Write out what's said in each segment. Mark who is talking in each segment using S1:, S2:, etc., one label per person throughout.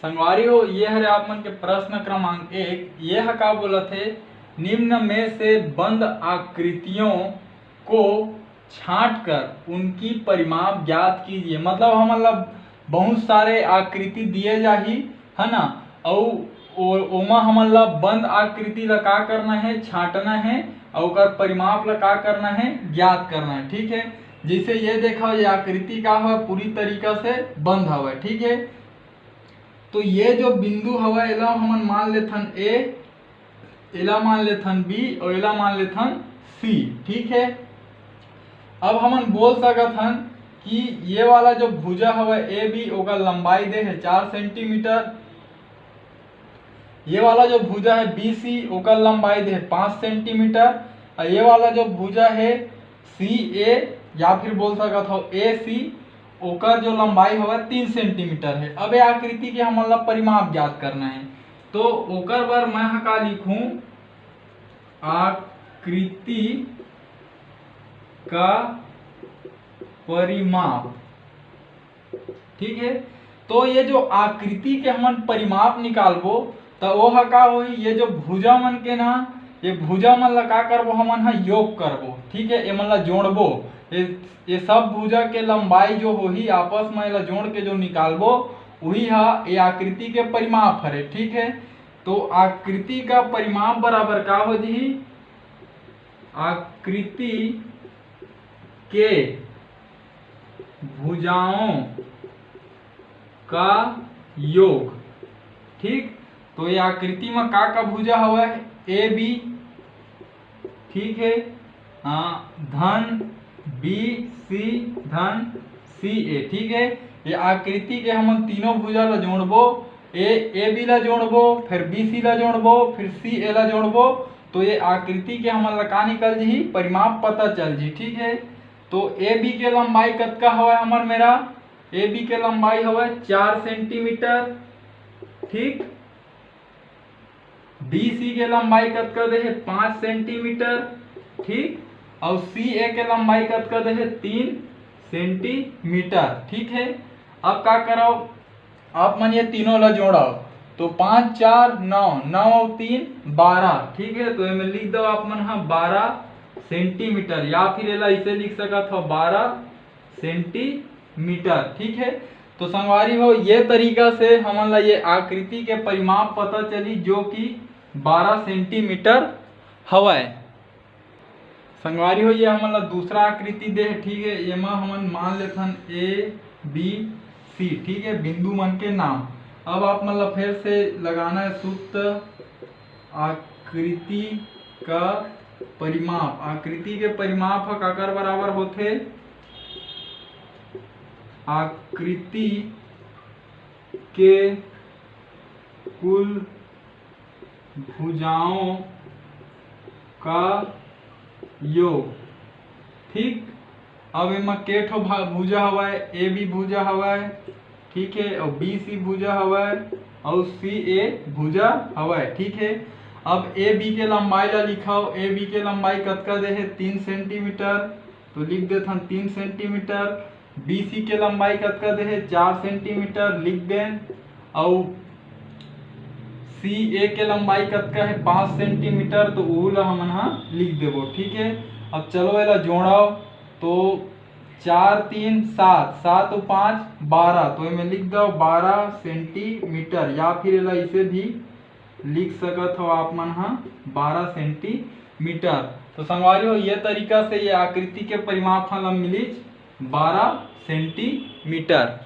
S1: संगवारी हो ये हरे आप मन के प्रश्न क्रमांक 1। यह का बोला थे, निम्न में से बंद आकृतियों को छांट कर उनकी परिमाप ज्ञात कीजिए। मतलब हम बहुत सारे आकृति दिए जाही है ना, और ओमा हमन ला बंद आकृति ला का करना है, छांटना है और ओकर परिमाप ला का करना है, ज्ञात करना है। ठीक है, जैसे ये देखो ये आकृति का है पूरी तरीका से बंद हवा। ठीक है, तो ये जो बिंदु हवा एला हमन मान लेथन ए, एला मान लेथन बी और एला मान लेथन सी। ठीक है, अब हमन बोल सकत हन कि ये वाला जो भुजा हवा ए बी ओकर लंबाई दे है 4 सेंटीमीटर, ये वाला जो भुजा है बी सी ओकर लंबाई दे है 5 सेंटीमीटर, और ये वाला जो भुजा है सी ए या फिर बोल सकत हो ए सी ओकर जो लंबाई होगा 3 सेंटीमीटर है। अब ये आकृति के हमन ला परिमाप ज्ञात करना है, तो ओकर बर मैं का लिखूं, आकृति का परिमाप। ठीक है, तो ये जो आकृति के हमन परिमाप निकालबो तो वो का होई, ये जो भुजा मन के ना, ये भुजा मन ला का करबो हमन हा योग करबो। ठीक है, ये मन ला जोड़बो, ये सब भुजा के लंबाई जो होही आपस में ला जोड़ के जो निकालबो वही हा ये आकृति के परिमाप हरे। ठीक है, तो आकृति का परिमाप बराबर का हो जी, आकृति के भुजाओं का योग। ठीक, तो ये आकृति में का भुजा हुआ है, ए बी। ठीक है, धन बी सी धन सी ए। ठीक है, ये आकृति के हम तीनों भुजा ला जोड़बो, ए बी ला जोड़बो, फिर बी सी ला जोड़बो, फिर सी ए ला जोड़बो, तो ये आकृति के हमन ला का निकल जी, परिमाप पता चल जी। ठीक है, तो ए बी के लंबाई कतका हवा हमर मेरा, ए बी के लंबाई हवा 4 सेंटीमीटर। ठीक, बी सी के लंबाई कतका दे है 5 सेंटीमीटर। ठीक, और सी ए के लंबाई कतका दे है 3 सेंटीमीटर। ठीक है, अब का करो, आप मन ये तीनों ला जोड़ो, तो 5 4 9, 9 और 3 12। ठीक है, तो इसमें लिख दो आप मन 12 सेंटीमीटर, या फिर एला इसे लिख सकत हो 12 सेंटीमीटर। ठीक है, तो संगवारी हो ये तरीका से हमन ला ये आकृति के परिमाप पता चली जो कि 12 सेंटीमीटर हवाए। संगवारी हो ये हमन ला दूसरा आकृति दे। ठीक है, ये हमन मान लेथन ए बी सी। ठीक है, बिंदु मन के नाम। अब आप मन ला फिर से लगाना है सूत्र, आकृति का परिमाप। आकृति के परिमाप काकर बराबर होथे, आकृति के कुल भुजाओं का योग। ठीक, अब इमा के ठो भुजा हवा है, ए बी भुजा हवा है। ठीक है, और बी सी भुजा हवा है और सी ए भुजा हवा है। ठीक है, अब ए बी के लंबाई ला लिखाओ, ए बी के लंबाई कतका दे है 3 सेंटीमीटर, तो लिख देथन 3 सेंटीमीटर। बी सी के लंबाई कतका दे है 4 सेंटीमीटर, लिख दें। और सी ए के लंबाई कतका है 5 सेंटीमीटर, तो वो ला हमन हा लिख देबो। ठीक है, अब चलो एला जोड़ाओ, तो 4 3 7, 7 और 5 12, तो इसमें लिख दो 12 सेंटीमीटर, या फिर एला इसे भी लिख सकत हो आप मन हा 12 सेंटीमीटर। तो संगवारी हो ये तरीका से ये आकृति के परिमाप हम मिली 12 सेंटीमीटर।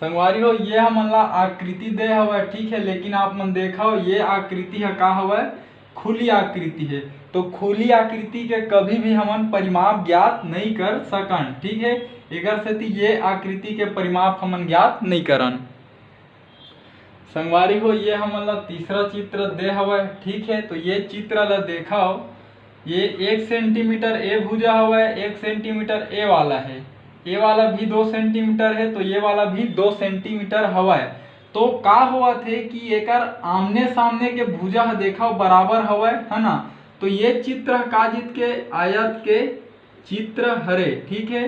S1: संगवारी हो ये हमन ला आकृति दे हवा। ठीक है, लेकिन आप मन देखा हो ये आकृति है का हवा, खुली आकृति है, तो खुली आकृति के कभी भी हमन परिमाप ज्ञात नहीं कर सकन। ठीक है, एकर सेती ये आकृति के परिमाप हमन ज्ञात नहीं करन। संगवारी हो ये हमन ला तीसरा चित्र दे हवा। ठीक है, तो ये चित्र ला देखाओ, ये 1 सेंटीमीटर ए भुजा हवा, 1 सेंटीमीटर ए वाला है, ए वाला भी 2 सेंटीमीटर है, तो ये वाला भी 2 सेंटीमीटर हवा है। तो का हुआ थे कि एकर आमने सामने के भुजा देखाओ बराबर हवा है ना, तो ये चित्र का जीत के आयत के चित्र हरे। ठीक है,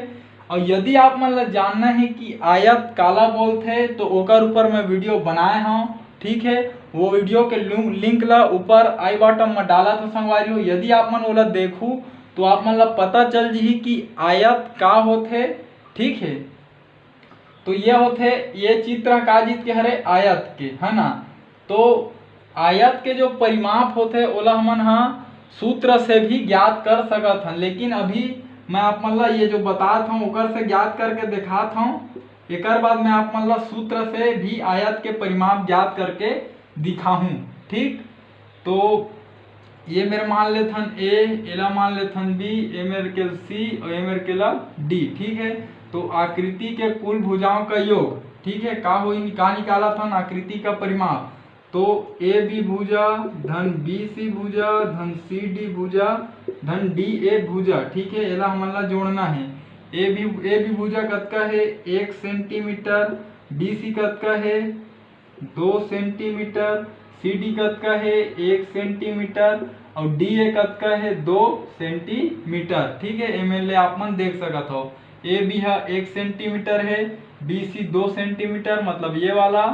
S1: और यदि आप मन ला जानना है कि आयत काला बोलथे तो ओकर ऊपर मैं वीडियो बनाए हूँ, ठीक है। वो वीडियो के लिंक ला ऊपर आई बटन में डाला था संगवारी हो। यदि आप मन ओला देखू तो आप मन ला पता चल जी कि आयत का होथे, ठीक है। तो ये होथे, ये चित्र का जीत के हरे आयत के, है ना। तो आयत के जो परिमाप होते ओला हमन हा सूत्र से भी ज्ञात कर सकत हन, लेकिन अभी मैं आप मन ला ये जो बतात हूँ ओकर से ज्ञात करके दिखात हूँ। एक बाद मैं आप मन ला सूत्र से भी आयत के परिमाप ज्ञात करके दिखाऊं, ठीक। तो ये मेरे मान लेथन ए, एला मान लेथन बी, ए मेरे के सी और ए मेरे के ला डी, ठीक है। तो आकृति के कुल भुजाओं का योग, ठीक है, का निकाला था आकृति का परिमाप। तो ए बी भुजा धन बी सी भुजा धन सी डी भुजा धन डी ए भुजा, ठीक है। एला हमन ला जोड़ना है। ए बी भुजा कतका है 1 सेंटीमीटर, डी सी कतका है 2 सेंटीमीटर, सी डी कतका है 1 सेंटीमीटर और डी ए कतका है 2 सेंटीमीटर, ठीक है। एमएलए आप मन देख सकत हो। ए बी है 1 सेंटीमीटर है, बी सी 2 सेंटीमीटर मतलब ये वाला,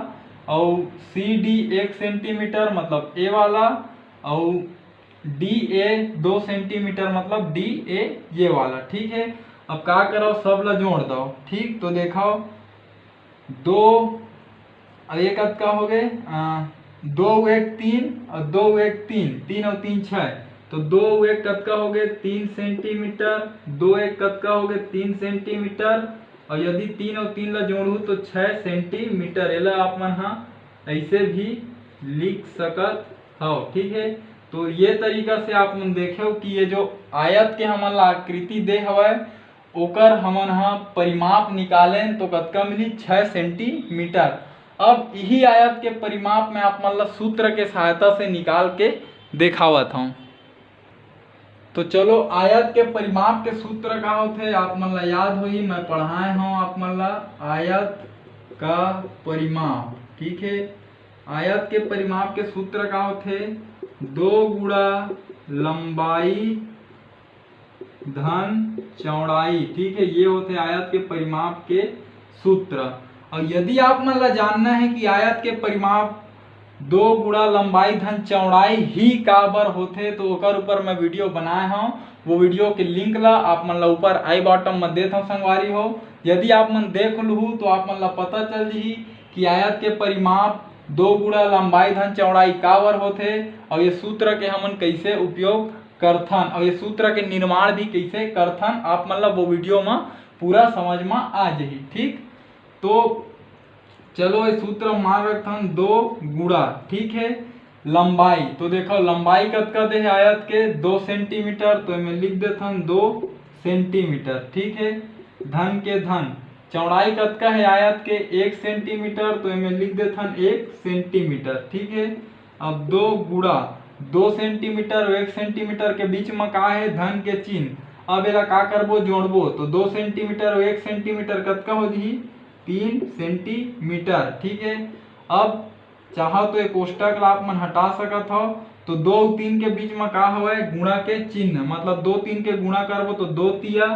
S1: और सी डी 1 सेंटीमीटर मतलब ए वाला, और डी ए 2 सेंटीमीटर मतलब डी ए ये वाला, ठीक है। अब का करो, सब ला जोड़ दो, ठीक। तो देखो 2 और एक का हो गए 2 1 3 और 2 1 3, 3 और 3 6, तो 2 1 कतका हो गए 3 सेंटीमीटर, 2 1 कतका हो गए 3 सेंटीमीटर, और यदि 3 और 3 ला जोड़ू तो 6 सेंटीमीटर। एला आप मन हाँ ऐसे भी लिख सकत हो, ठीक है। तो ये तरीका से आप मन देखो कि ये जो आयत के हमन ला आकृति दे हवय ओकर हमन हाँ परिमाप निकालें तो कतका मिली 6 सेंटीमीटर। अब यही आयत के परिमाप में आप मन ला सूत्र के सहायता से निकाल के दिखावत हूँ। तो चलो आयत के परिमाप के सूत्र का होते आप मन ला याद होई, मैं पढ़ाए हूँ आप मन ला आयत का परिमाप, ठीक है। आयत के परिमाप के सूत्र का होते 2 गुणा लंबाई धन चौड़ाई, ठीक है। ये होते आयत के परिमाप के सूत्र। और यदि आप मन ला जानना है कि आयत के परिमाप 2 गुणा लंबाई धन चौड़ाई ही काबर होथे तो ओकर ऊपर मैं वीडियो बनाए हूँ। वो वीडियो के लिंक ला आप मन ला ऊपर आई बटन में देत हूँ संगवारी हो। यदि आप मन देख लूँ तो आप मन ला पता चल जी कि आयत के परिमाप 2 गुणा लंबाई धन चौड़ाई काबर होथे और ये सूत्र के हमन कैसे उपयोग करथन और ये सूत्र के निर्माण भी कैसे करथन, आप मन ला वो वीडियो में पूरा समझ में आ जाही, ठीक। तो चलो ये सूत्र मान रखथन 2 गुणा, ठीक है, लंबाई। तो देखो लंबाई कतका दे है आयत के 2 सेंटीमीटर, तो मैं लिख देथन 2 सेंटीमीटर, ठीक है। धन के धन चौड़ाई कतका है आयत के 1 सेंटीमीटर, तो मैं लिख देथन 1 सेंटीमीटर, ठीक है। अब 2 गुणा 2 सेंटीमीटर और 1 सेंटीमीटर के बीच में का है धन के चिन्ह। अब एला का करबो जोड़बो तो 2 सेंटीमीटर और 1 सेंटीमीटर कतका हो जी 3 सेंटीमीटर, ठीक है। अब चाहो तो एक कोष्टक ला आप मन हटा सकत हो। तो 2 और 3 के बीच में का हवय गुणा के चिन्ह, मतलब 2 3 के गुणा करबो तो 2 तिया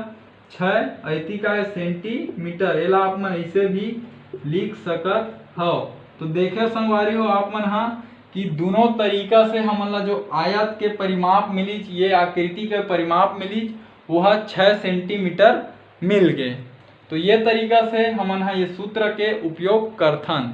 S1: 6 ऐती का है सेंटीमीटर। एला आप मन ऐसे भी लिख सकत हो। तो देखे संगवारी हो आप मन हाँ कि दोनों तरीका से हमन ला जो आयत के परिमाप मिली, ये आकृति के परिमाप मिली वह 6 सेंटीमीटर मिल गए। तो ये तरीका से हमन हाँ ये सूत्र के उपयोग करथन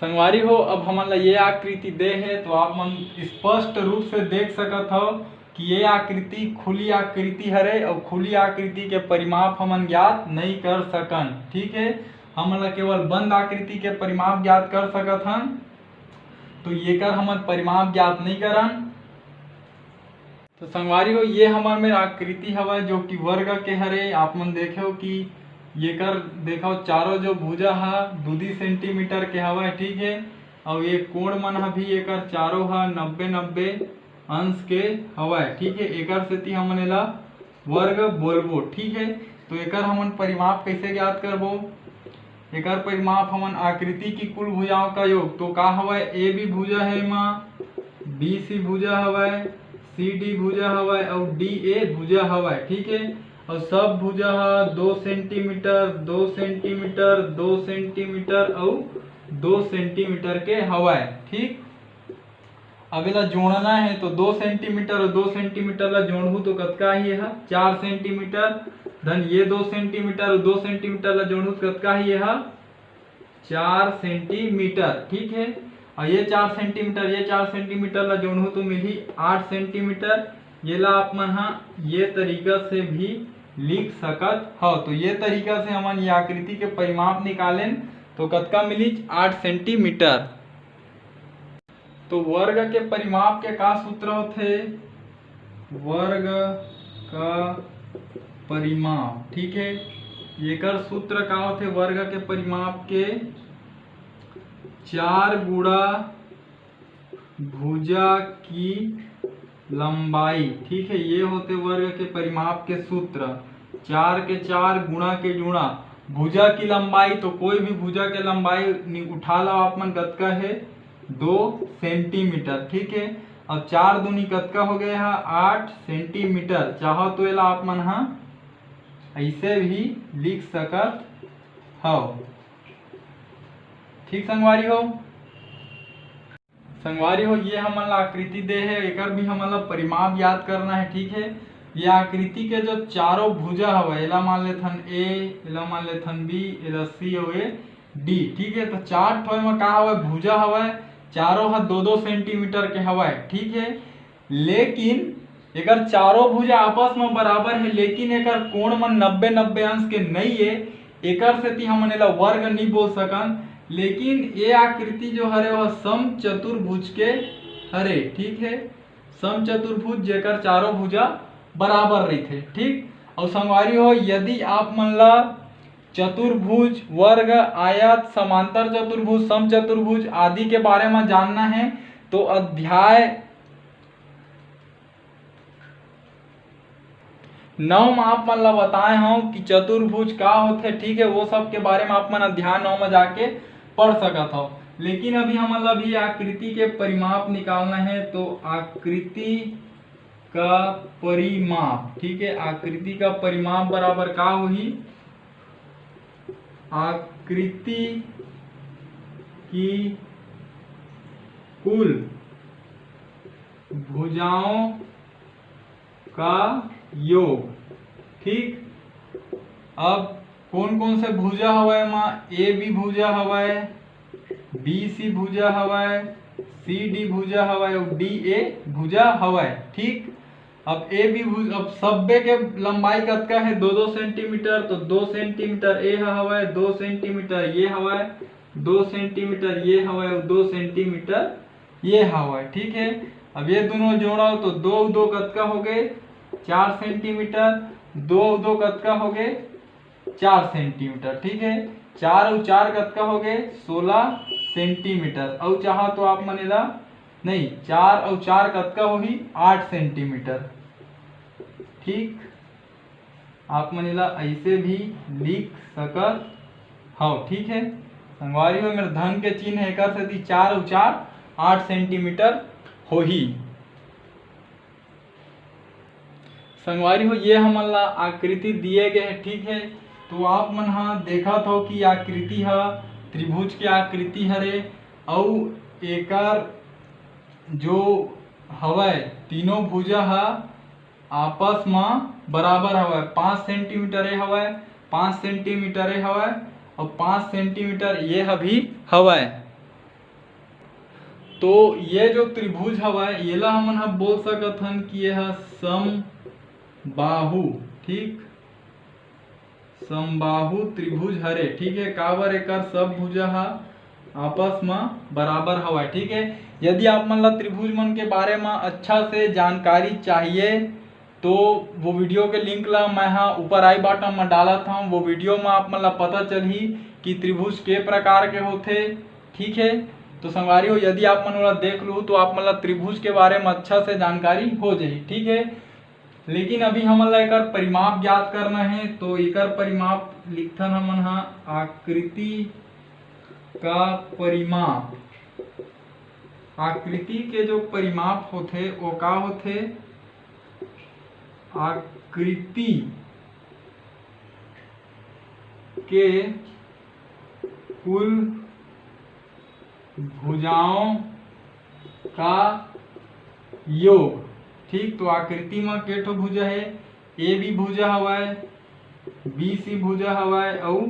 S1: संगवारी हो। अब हमन ला ये आकृति दे है तो आप मन स्पष्ट रूप से देख सकत हो कि ये आकृति खुली आकृति हरे और खुली आकृति के परिमाप हमन ज्ञात नहीं कर सकन, ठीक है। हमन ला केवल बंद आकृति के परिमाप ज्ञात कर सकत हन, तो ये कर हमन परिमाप ज्ञात नहीं करन। तो संगवारी हो ये हमार में आकृति हवा जो कि वर्ग के हरे। आप मन देखो कि ये कर देखो चारों जो भुजा है 2 सेंटीमीटर के हवा, ठीक है। और ये कोण मन भी एक चारों है 90-90 अंश के हवा, ठीक है। एकर सेती हमन एला वर्ग बोलबो, ठीक है। तो एकर हमन परिमाप कैसे ज्ञात करबो, एकर परिमाप हमन आकृति की कुल भुजाओं का योग। तो का हवा ए बी भुजा है माँ, बी सी भुजा हवा, सी डी भुजा हवा और डी ए भुजा हवा, ठीक है। और सब भुजा 2 सेंटीमीटर 2 सेंटीमीटर 2 सेंटीमीटर और 2 सेंटीमीटर के हवाए। ठीक, अब इला जोड़ना है तो 2 सेंटीमीटर और 2 सेंटीमीटर ला जोड़ू तो कतका ही है 4 सेंटीमीटर, धन ये 2 सेंटीमीटर और 2 सेंटीमीटर ला जोड़ू कतका ही है 4 सेंटीमीटर। ठीक है, और ये 4 सेंटीमीटर ला जोड़ू तो मिली 8 सेंटीमीटर। ये ला आप मन ये तरीका से भी लिख सकत हो। तो ये तरीका से हमन ये आकृति के परिमाप निकालें तो कतका मिली 8 सेंटीमीटर। तो वर्ग के परिमाप के का सूत्र होथे, वर्ग का परिमाप। ठीक है, एकर सूत्र का होथे वर्ग के परिमाप के 4 गुणा भुजा की लंबाई। ठीक है, ये होते वर्ग के परिमाप के सूत्र। 4 के 4 गुणा के गुणा भुजा की लंबाई, तो कोई भी भुजा के लंबाई उठा लो आप मन कतका है 2 सेंटीमीटर। ठीक है, अब 4 दूनी कतका हो गए 8 सेंटीमीटर। चाहो तो एला आप मन ऐसे भी लिख सकत हो। ठीक संगवारी हो, ये हमन ला आकृति दे है, एकर भी हमन ला परिमाप याद करना है। ठीक है, ये आकृति के जो चारों भुजा हवे एला मान लेथन ए, एला मान लेथन बी, एला सी और ए डी। ठीक है, तो 4 ठो में का हवे भुजा हवे, चारों 2-2 सेंटीमीटर के हवे। ठीक है, लेकिन एकर चारों भुजा आपस में बराबर है, लेकिन एकर कोण मन 90-90 अंश के नहीं है। एकर सेती हमन एला वर्ग नहीं बोल सकन, लेकिन ये आकृति जो हरे वह समचतुर्भुज के हरे। ठीक है, समचतुर्भुज जेकर चारों भुजा बराबर रहते। ठीक, और संगवारी हो यदि आप मन ला चतुर्भुज, वर्ग, आयत, समांतर चतुर्भुज, समचतुर्भुज आदि के बारे में जानना है तो अध्याय 9 में आप मन ला बताए हूँ कि चतुर्भुज का होते। ठीक है, वो सब के बारे में आप मन अध्याय 9 में जाके पढ़ सकत हो। लेकिन अभी हमन ला भी आकृति के परिमाप निकालना है, तो आकृति का परिमाप। ठीक है, आकृति का परिमाप बराबर का हुई आकृति की कुल भुजाओं का योग। ठीक, अब कौन कौन से भुजा हवे मां, ए बी भुजा हवे, बी सी भुजा हवे, सी डी भुजा हवे और डी ए भुजा हवे। ठीक, अब ए बी भुजा, अब सब्बे के लंबाई कतका है 2-2 सेंटीमीटर, तो 2 सेंटीमीटर ए हवे, 2 सेंटीमीटर ये हवे, 2 सेंटीमीटर ये हवे और 2 सेंटीमीटर ये हवे। ठीक है, अब ये दोनों जोड़ो तो 2-2 कतका हो गए 4 सेंटीमीटर, 2-2 कतका हो गए 4 सेंटीमीटर। ठीक है, 4 और 4 कतका हो गए 16 सेंटीमीटर। और चाहो तो आप मन ला नहीं 4 और 4 कतका होगी 8 सेंटीमीटर। ठीक, आप मन ला ऐसे भी लिख सकत हो। ठीक है, संगवारी हो मेरे धन के चिन्ह है, एकर सेती 4 और 4 8 सेंटीमीटर होही। संगवारी हो ये हमन ला आकृति दिए गए हैं। ठीक है, तो आप मन देखत हो कि आकृति है त्रिभुज के आकृति हरे, और एकर जो हवे तीनों भुजा आपस में बराबर हवे। 5 सेंटीमीटर ये हवे, 5 सेंटीमीटर ये हवे और 5 सेंटीमीटर ये भी हवे। तो ये जो त्रिभुज हवे ये ला हमन बोल सकत हन कि यह समबाहु। ठीक, समबाहु त्रिभुज हरे। ठीक है, काबर एकर सब भुजा आपस में बराबर हवा। ठीक है, यदि आप मन ला त्रिभुज मन के बारे में अच्छा से जानकारी चाहिए तो वो वीडियो के लिंक ला मैं ऊपर आई बटन में डालत हूँ। वो वीडियो में आप मन ला पता चलही कि त्रिभुज के प्रकार के होते। ठीक है, तो संगवारी हो यदि आप मन ला देख लू तो आप मन ला त्रिभुज के बारे में अच्छा से जानकारी हो जाही। ठीक है, लेकिन अभी हमन ला एकर परिमाप ज्ञात करना है, तो एकर परिमाप लिखथन हमन आकृति का परिमाप। आकृति के जो परिमाप होथे वो का होथे, आकृति के कुल भुजाओं का योग। ठीक, तो आकृति में के ठो भुजा है, ए बी भुजा हवाए, बी सी भुजा हवाए और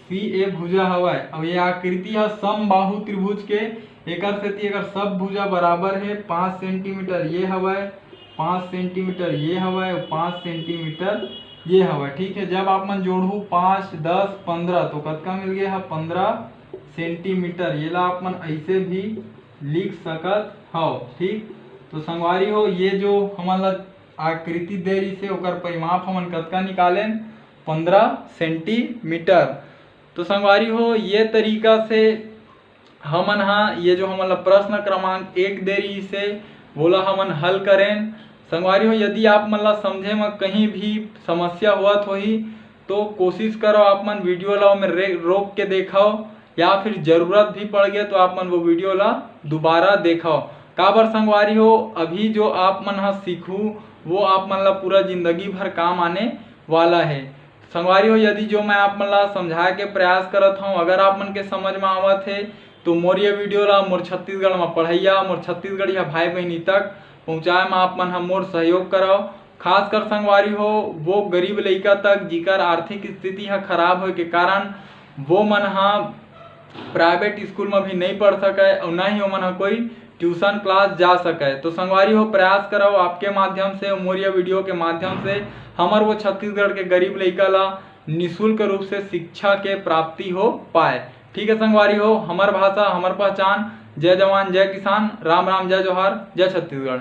S1: सी ए भुजा हवाए। अब ये आकृति है समबाहु त्रिभुज के, एकर सेती एकर सब भुजा बराबर है। 5 सेंटीमीटर ये हवाए, 5 सेंटीमीटर ये हवाए और 5 सेंटीमीटर ये हवाए। ठीक है, जब आप मन जोड़ू 5, 10, 15 तो कतका मिल गया है 15 सेंटीमीटर। ये ला आप मन ऐसे भी लिख सकत हो। ठीक, तो संगवारी हो ये जो हमन ला आकृति दे रही से ओकर परिमाप हमन कतका निकालें 15 सेंटीमीटर। तो संगवारी हो ये तरीका से हमन ये जो हमन ला प्रश्न क्रमांक 1 दे रही से बोला हमन हल करें। संगवारी हो यदि आप मन ला समझे में कहीं भी समस्या हुआ होही तो कोशिश करो आप मन वीडियो ला में रोक के देखाओ, या फिर जरूरत भी पड़ गया तो आप मन वो वीडियो ला दोबारा देखाओ। काबर संगवारी हो अभी जो आप मन सीखू वो आप मन ला पूरा जिंदगी भर काम आने वाला है। संगवारी हो यदि जो मैं आप मन ला समझाए के प्रयास करत हूँ अगर आप मन के समझ में आवत है तो मोर ये वीडियो ला मोर छत्तीसगढ़ में पढ़ैया मोर छत्तीसगढ़िया भाई बहनी तक पहुँचाए में आप मन मोर सहयोग कराओ। खासकर संगवारी हो वो गरीब लइका तक जिकर आर्थिक स्थिति खराब होए के कारण वो मन प्राइवेट स्कूल में भी नहीं पढ़ सके और न ही ओमन कोई ट्यूशन क्लास जा सके। तो संगवारी हो प्रयास करो आपके माध्यम से मोर ये वीडियो के माध्यम से हमार वो छत्तीसगढ़ के गरीब लइका ला निःशुल्क रूप से शिक्षा के प्राप्ति हो पाए। ठीक है संगवारी हो, हमार भाषा हमार पहचान। जय जवान जय किसान, राम राम जय जोहार, जय छत्तीसगढ़।